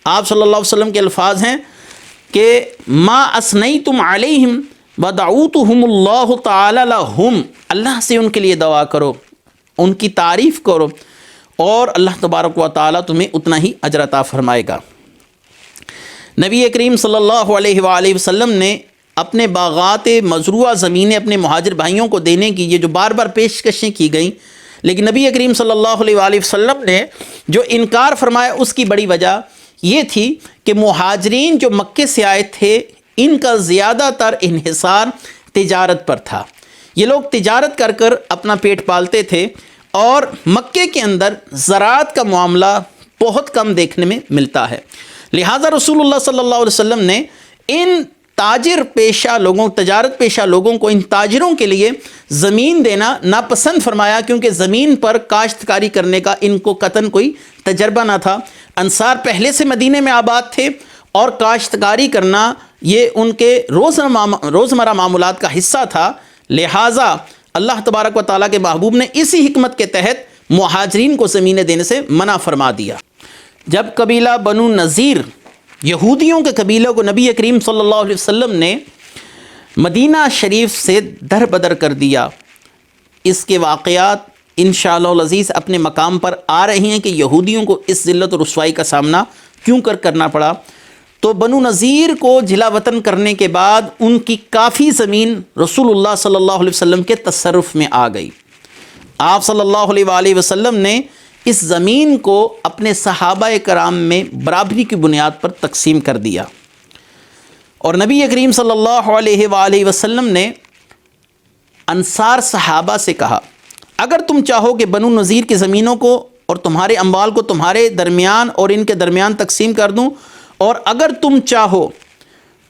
آپ صلی اللہ علیہ وسلم کے الفاظ ہیں کہ ما اثنیتم علیہم ودعوتہم اللہ تعالی لہم، اللہ سے ان کے لیے دعا کرو، ان کی تعریف کرو اور اللہ تبارک و تعالیٰ تمہیں اتنا ہی اجر عطا فرمائے گا۔ نبی کریم صلی اللہ علیہ وآلہ وسلم نے اپنے باغات مزروعہ زمینیں اپنے مہاجر بھائیوں کو دینے کی یہ جو بار بار پیشکشیں کی گئیں، لیکن نبی کریم صلی اللہ علیہ وآلہ وسلم نے جو انکار فرمایا اس کی بڑی وجہ یہ تھی کہ مہاجرین جو مکے سے آئے تھے ان کا زیادہ تر انحصار تجارت پر تھا، یہ لوگ تجارت کر کر اپنا پیٹ پالتے تھے اور مکے کے اندر زراعت کا معاملہ بہت کم دیکھنے میں ملتا ہے۔ لہٰذا رسول اللہ صلی اللہ علیہ وسلم نے ان تاجر پیشہ لوگوں، تجارت پیشہ لوگوں کو، ان تاجروں کے لیے زمین دینا ناپسند فرمایا، کیونکہ زمین پر کاشتکاری کرنے کا ان کو قطعاً کوئی تجربہ نہ تھا۔ انصار پہلے سے مدینے میں آباد تھے اور کاشتکاری کرنا یہ ان کے روزمرہ معمولات کا حصہ تھا، لہٰذا اللہ تبارک و تعالیٰ کے محبوب نے اسی حکمت کے تحت مہاجرین کو زمینیں دینے سے منع فرما دیا۔ جب قبیلہ بنو نذیر یہودیوں کے قبیلوں کو نبی کریم صلی اللہ علیہ وسلم نے مدینہ شریف سے در بدر کر دیا، اس کے واقعات انشاءاللہ العزیز اپنے مقام پر آ رہی ہیں کہ یہودیوں کو اس ذلت و رسوائی کا سامنا کیوں کرنا پڑا۔ تو بنو نذیر کو جلا وطن کرنے کے بعد ان کی کافی زمین رسول اللہ صلی اللہ علیہ وسلم کے تصرف میں آ گئی۔ آپ صلی اللہ علیہ وآلہ وسلم نے اس زمین کو اپنے صحابہ کرام میں برابری کی بنیاد پر تقسیم کر دیا، اور نبی کریم صلی اللہ علیہ وآلہ وسلم نے انصار صحابہ سے کہا، اگر تم چاہو کہ بنو نذیر کی زمینوں کو اور تمہارے اموال کو تمہارے درمیان اور ان کے درمیان تقسیم کر دوں، اور اگر تم چاہو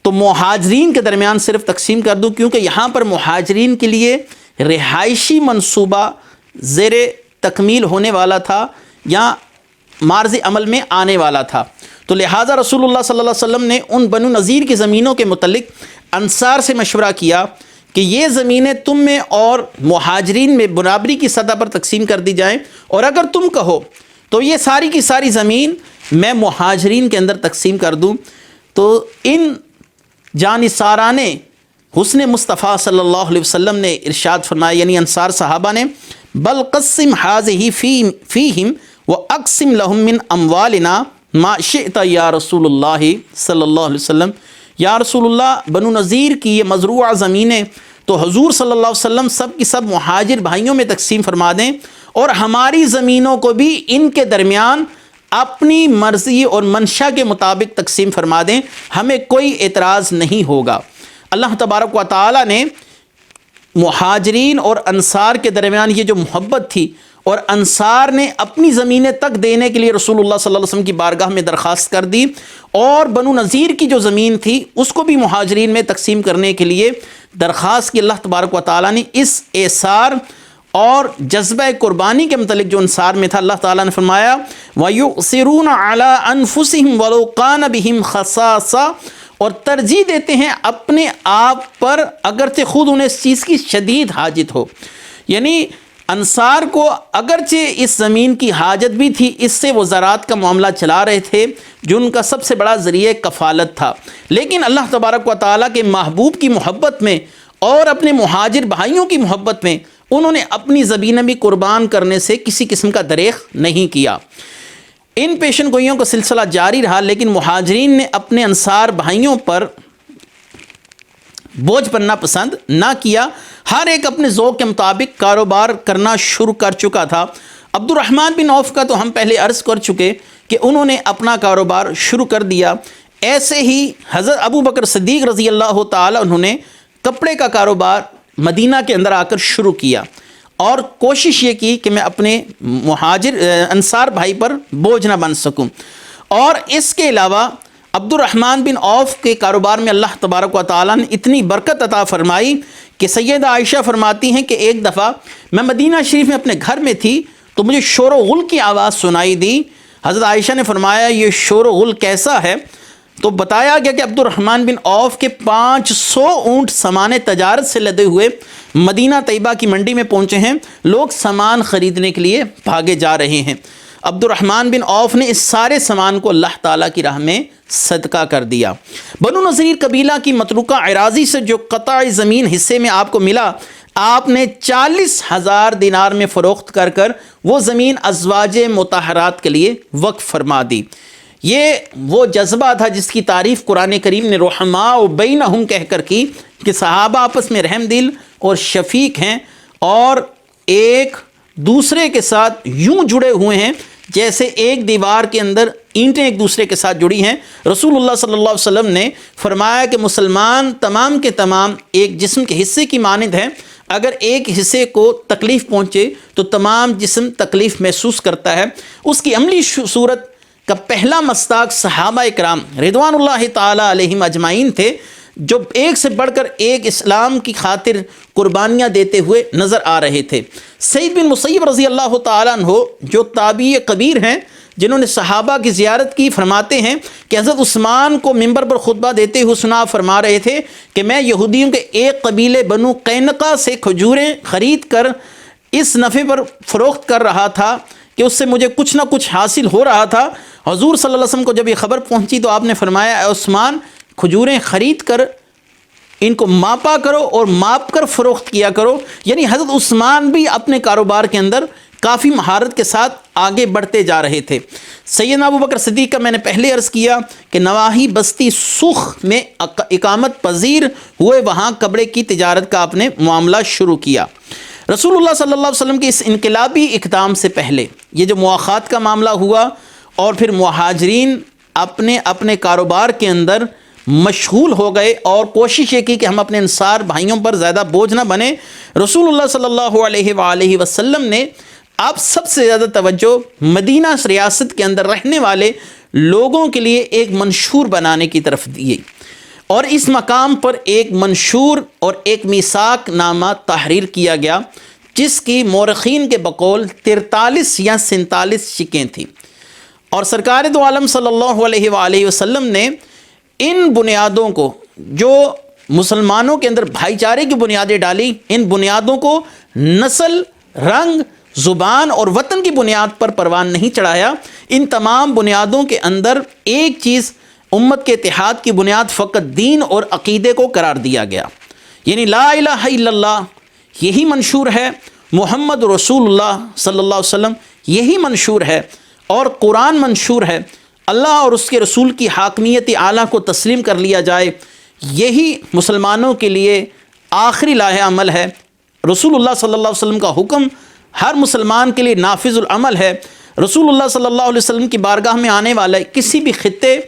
تو مہاجرین کے درمیان صرف تقسیم کر دوں، کیونکہ یہاں پر مہاجرین کے لیے رہائشی منصوبہ زیر تکمیل ہونے والا تھا یا مارز عمل میں آنے والا تھا، تو لہٰذا رسول اللہ صلی اللہ علیہ وسلم نے ان بنو نذیر کی زمینوں کے متعلق انصار سے مشورہ کیا کہ یہ زمینیں تم میں اور مہاجرین میں برابری کی سطح پر تقسیم کر دی جائیں، اور اگر تم کہو تو یہ ساری کی ساری زمین میں مہاجرین کے اندر تقسیم کر دوں۔ تو ان جانثاران حسن مصطفیٰ صلی اللہ علیہ وسلم نے ارشاد فرمایا، یعنی انصار صحابہ نے، بل قسم حاذہ فیہم واقسم لہم من اموالنا ما شئت یا رسول اللہ صلی اللہ علیہ وسلم، یا رسول اللہ بنو نذیر کی یہ مزروعہ زمینیں تو حضور صلی اللہ علیہ وسلم سب کی سب مہاجر بھائیوں میں تقسیم فرما دیں، اور ہماری زمینوں کو بھی ان کے درمیان اپنی مرضی اور منشا کے مطابق تقسیم فرما دیں، ہمیں کوئی اعتراض نہیں ہوگا۔ اللہ تبارک و تعالیٰ نے مہاجرین اور انصار کے درمیان یہ جو محبت تھی، اور انصار نے اپنی زمینیں تک دینے کے لیے رسول اللہ صلی اللہ علیہ وسلم کی بارگاہ میں درخواست کر دی، اور بنو نذیر کی جو زمین تھی اس کو بھی مہاجرین میں تقسیم کرنے کے لیے درخواست کی۔ اللہ تبارک و تعالیٰ نے اس ایثار اور جذبہ قربانی کے متعلق جو انصار میں تھا، اللہ تعالیٰ نے فرمایا وَيُؤْثِرُونَ عَلَىٰ أَنفُسِهِمْ وَلَوْ كَانَ بِهِمْ خَصَاصَةٌ، اور ترجیح دیتے ہیں اپنے آپ پر اگرچہ خود انہیں اس چیز کی شدید حاجت ہو۔ یعنی انصار کو اگرچہ اس زمین کی حاجت بھی تھی، اس سے وہ زراعت کا معاملہ چلا رہے تھے جو ان کا سب سے بڑا ذریعہ کفالت تھا، لیکن اللہ تبارک و تعالیٰ کے محبوب کی محبت میں اور اپنے مہاجر بھائیوں کی محبت میں انہوں نے اپنی زمینیں بھی قربان کرنے سے کسی قسم کا دریغ نہیں کیا۔ ان پیشن گوئیوں کا سلسلہ جاری رہا، لیکن مہاجرین نے اپنے انصار بھائیوں پر بوجھ بننا پسند نہ کیا، ہر ایک اپنے ذوق کے مطابق کاروبار کرنا شروع کر چکا تھا۔ عبد الرحمن بن عوف کا تو ہم پہلے عرض کر چکے کہ انہوں نے اپنا کاروبار شروع کر دیا، ایسے ہی حضرت ابو بکر صدیق رضی اللہ تعالی انہوں نے کپڑے کا کاروبار مدینہ کے اندر آ کر شروع کیا، اور کوشش یہ کی کہ میں اپنے مہاجر انصار بھائی پر بوجھ نہ بن سکوں۔ اور اس کے علاوہ عبد الرحمن بن عوف کے کاروبار میں اللہ تبارک و تعالیٰ نے اتنی برکت عطا فرمائی کہ سیدہ عائشہ فرماتی ہیں کہ ایک دفعہ میں مدینہ شریف میں اپنے گھر میں تھی تو مجھے شور و غل کی آواز سنائی دی۔ حضرت عائشہ نے فرمایا یہ شور و غل کیسا ہے؟ تو بتایا گیا کہ عبد الرحمن بن عوف کے 500 اونٹ سامان تجارت سے لدے ہوئے مدینہ طیبہ کی منڈی میں پہنچے ہیں، لوگ سامان خریدنے کے لیے بھاگے جا رہے ہیں۔ عبد الرحمن بن عوف نے اس سارے سامان کو اللہ تعالیٰ کی راہ میں صدقہ کر دیا۔ بنو نذیر قبیلہ کی متروکہ اراضی سے جو قطع زمین حصے میں آپ کو ملا، آپ نے 40,000 دینار میں فروخت کر کر وہ زمین ازواج مطہرات کے لیے وقف فرما دی۔ یہ وہ جذبہ تھا جس کی تعریف قرآن کریم نے رحماء بینہم کہہ کر کی کہ صحابہ آپس میں رحم دل اور شفیق ہیں، اور ایک دوسرے کے ساتھ یوں جڑے ہوئے ہیں جیسے ایک دیوار کے اندر اینٹیں ایک دوسرے کے ساتھ جڑی ہیں۔ رسول اللہ صلی اللہ علیہ وسلم نے فرمایا کہ مسلمان تمام کے تمام ایک جسم کے حصے کی مانند ہیں، اگر ایک حصے کو تکلیف پہنچے تو تمام جسم تکلیف محسوس کرتا ہے۔ اس کی عملی صورت کا پہلا مصداق صحابہ کرام رضوان اللہ تعالی علیہم اجمعین تھے، جو ایک سے بڑھ کر ایک اسلام کی خاطر قربانیاں دیتے ہوئے نظر آ رہے تھے۔ سعید بن مسیب رضی اللہ تعالیٰ عنہ جو تابعی کبیر ہیں، جنہوں نے صحابہ کی زیارت کی، فرماتے ہیں کہ حضرت عثمان کو منبر پر خطبہ دیتے ہوئے سنا فرما رہے تھے کہ میں یہودیوں کے ایک قبیلے بنو قینقاع سے کھجوریں خرید کر اس نفع پر فروخت کر رہا تھا کہ اس سے مجھے کچھ نہ کچھ حاصل ہو رہا تھا۔ حضور صلی اللہ علیہ وسلم کو جب یہ خبر پہنچی تو آپ نے فرمایا، اے عثمان، کھجوریں خرید کر ان کو ماپا کرو اور ماپ کر فروخت کیا کرو۔ یعنی حضرت عثمان بھی اپنے کاروبار کے اندر کافی مہارت کے ساتھ آگے بڑھتے جا رہے تھے۔ سیدنا ابوبکر صدیق کا میں نے پہلے عرض کیا کہ نواحی بستی سخ میں اقامت پذیر ہوئے، وہاں کپڑے کی تجارت کا آپ نے معاملہ شروع کیا۔ رسول اللہ صلی اللہ علیہ وسلم کے اس انقلابی اقدام سے پہلے یہ جو مواخات کا معاملہ ہوا اور پھر مہاجرین اپنے اپنے کاروبار کے اندر مشغول ہو گئے اور کوشش یہ کی کہ ہم اپنے انصار بھائیوں پر زیادہ بوجھ نہ بنے، رسول اللہ صلی اللہ علیہ وآلہ وسلم نے اب سب سے زیادہ توجہ مدینہ ریاست کے اندر رہنے والے لوگوں کے لیے ایک منشور بنانے کی طرف دی، اور اس مقام پر ایک منشور اور ایک میثاق نامہ تحریر کیا گیا جس کی مورخین کے بقول 43 یا 47 شکیں تھیں، اور سرکار دو عالم صلی اللہ علیہ وآلہ وسلم نے ان بنیادوں کو جو مسلمانوں کے اندر بھائی چارے کی بنیادیں ڈالی، ان بنیادوں کو نسل، رنگ، زبان اور وطن کی بنیاد پر پروان نہیں چڑھایا۔ ان تمام بنیادوں کے اندر ایک چیز امت کے اتحاد کی بنیاد فقط دین اور عقیدے کو قرار دیا گیا، یعنی لا الہ الا اللہ یہی منشور ہے، محمد رسول اللہ صلی اللہ علیہ وسلم یہی منشور ہے، اور قرآن منشور ہے، اللہ اور اس کے رسول کی حاکمیت اعلیٰ کو تسلیم کر لیا جائے، یہی مسلمانوں کے لیے آخری لائحہ عمل ہے۔ رسول اللہ صلی اللہ علیہ وسلم کا حکم ہر مسلمان کے لیے نافذ العمل ہے۔ رسول اللہ صلی اللہ علیہ وسلم کی بارگاہ میں آنے والے کسی بھی خطے،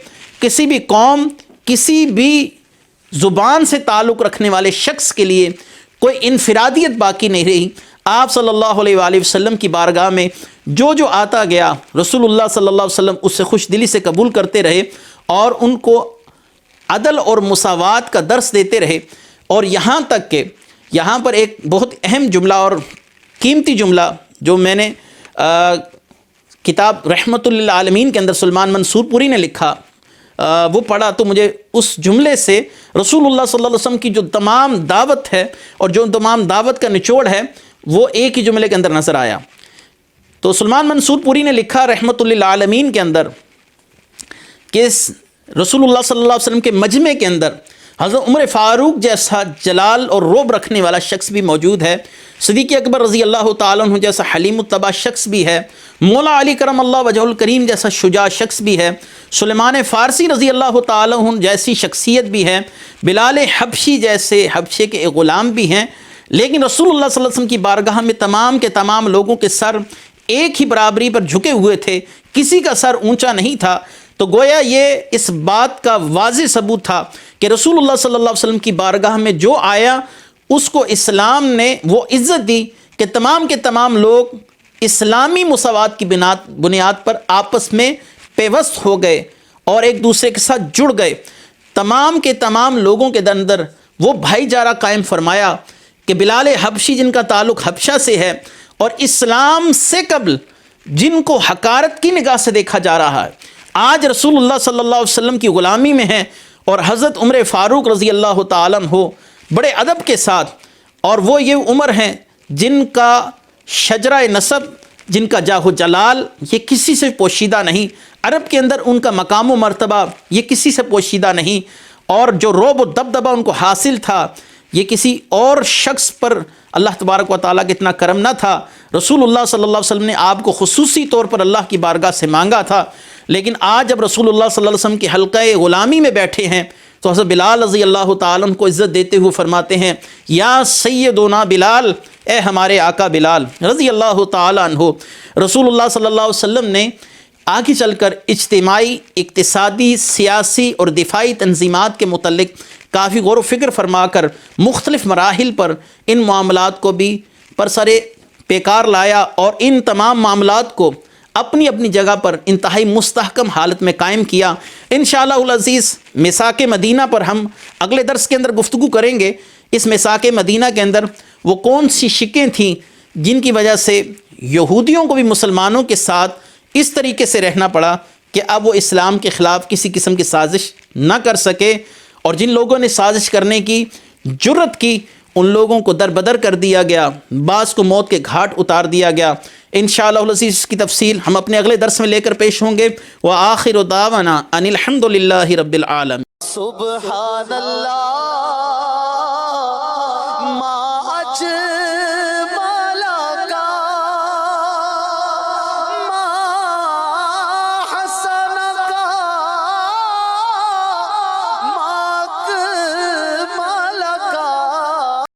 کسی بھی قوم، کسی بھی زبان سے تعلق رکھنے والے شخص کے لیے کوئی انفرادیت باقی نہیں رہی۔ آپ صلی اللہ علیہ وآلہ وسلم کی بارگاہ میں جو آتا گیا، رسول اللہ صلی اللہ علیہ وسلم اس سے خوش دلی سے قبول کرتے رہے اور ان کو عدل اور مساوات کا درس دیتے رہے، اور یہاں تک کہ یہاں پر ایک بہت اہم جملہ اور قیمتی جملہ جو میں نے کتاب رحمت للعالمین کے اندر سلمان منصور پوری نے لکھا، وہ پڑھا تو مجھے اس جملے سے رسول اللہ صلی اللہ علیہ وسلم کی جو تمام دعوت ہے اور جو تمام دعوت کا نچوڑ ہے وہ ایک ہی جملے کے اندر نظر آیا۔ تو سلمان منصور پوری نے لکھا رحمت للعالمین کے اندر کہ رسول اللہ صلی اللہ علیہ وسلم کے مجمع کے اندر حضرت عمر فاروق جیسا جلال اور رعب رکھنے والا شخص بھی موجود ہے، صدیق اکبر رضی اللہ تعالیٰ عنہ جیسا حلیم الطبع شخص بھی ہے، مولا علی کرم اللہ وجہ الکریم جیسا شجاع شخص بھی ہے، سلیمان فارسی رضی اللہ تعالیٰ عنہ جیسی شخصیت بھی ہے، بلال حبشی جیسے حبشے کے غلام بھی ہیں، لیکن رسول اللہ صلی اللہ علیہ وسلم کی بارگاہ میں تمام کے تمام لوگوں کے سر ایک ہی برابری پر جھکے ہوئے تھے، کسی کا سر اونچا نہیں تھا۔ تو گویا یہ اس بات کا واضح ثبوت تھا کہ رسول اللہ صلی اللہ علیہ وسلم کی بارگاہ میں جو آیا اس کو اسلام نے وہ عزت دی کہ تمام کے تمام لوگ اسلامی مساوات کی بنیاد پر آپس میں پیوست ہو گئے اور ایک دوسرے کے ساتھ جڑ گئے۔ تمام کے تمام لوگوں کے اندر وہ بھائی چارہ قائم فرمایا کہ بلال حبشی جن کا تعلق حبشہ سے ہے اور اسلام سے قبل جن کو حقارت کی نگاہ سے دیکھا جا رہا ہے، آج رسول اللہ صلی اللہ علیہ وسلم کی غلامی میں ہیں، اور حضرت عمر فاروق رضی اللہ تعالیٰ عنہ بڑے ادب کے ساتھ، اور وہ یہ عمر ہیں جن کا شجرہ نسب، جن کا جاہ و جلال یہ کسی سے پوشیدہ نہیں، عرب کے اندر ان کا مقام و مرتبہ یہ کسی سے پوشیدہ نہیں، اور جو رعب و دبدبہ ان کو حاصل تھا یہ کسی اور شخص پر اللہ تبارک و تعالیٰ کا اتنا کرم نہ تھا۔ رسول اللہ صلی اللہ علیہ وسلم نے آپ کو خصوصی طور پر اللہ کی بارگاہ سے مانگا تھا، لیکن آج جب رسول اللہ صلی اللہ علیہ وسلم کے حلقہ غلامی میں بیٹھے ہیں تو حضرت بلال رضی اللہ تعالیٰ عنہ کو عزت دیتے ہوئے فرماتے ہیں، یا سیدنا بلال، اے ہمارے آقا بلال رضی اللہ تعالیٰ عنہ۔ رسول اللہ صلی اللہ علیہ وسلم نے آگے چل کر اجتماعی، اقتصادی، سیاسی اور دفاعی تنظیمات کے متعلق کافی غور و فکر فرما کر مختلف مراحل پر ان معاملات کو بھی برسرِ پیکار لایا، اور ان تمام معاملات کو اپنی اپنی جگہ پر انتہائی مستحکم حالت میں قائم کیا۔ انشاءاللہ العزیز میثاق مدینہ پر ہم اگلے درس کے اندر گفتگو کریں گے۔ اس میثاق مدینہ کے اندر وہ کون سی شکیں تھیں جن کی وجہ سے یہودیوں کو بھی مسلمانوں کے ساتھ کس طریقے سے رہنا پڑا کہ اب وہ اسلام کے خلاف کسی قسم کی سازش نہ کر سکے، اور جن لوگوں نے سازش کرنے کی جرت کی ان لوگوں کو در بدر کر دیا گیا، بعض کو موت کے گھاٹ اتار دیا گیا۔ انشاءاللہ العزیز اس کی تفصیل ہم اپنے اگلے درس میں لے کر پیش ہوں گے۔ وآخر دعوانا ان الحمد للہ رب العالمین۔ سبحان اللہ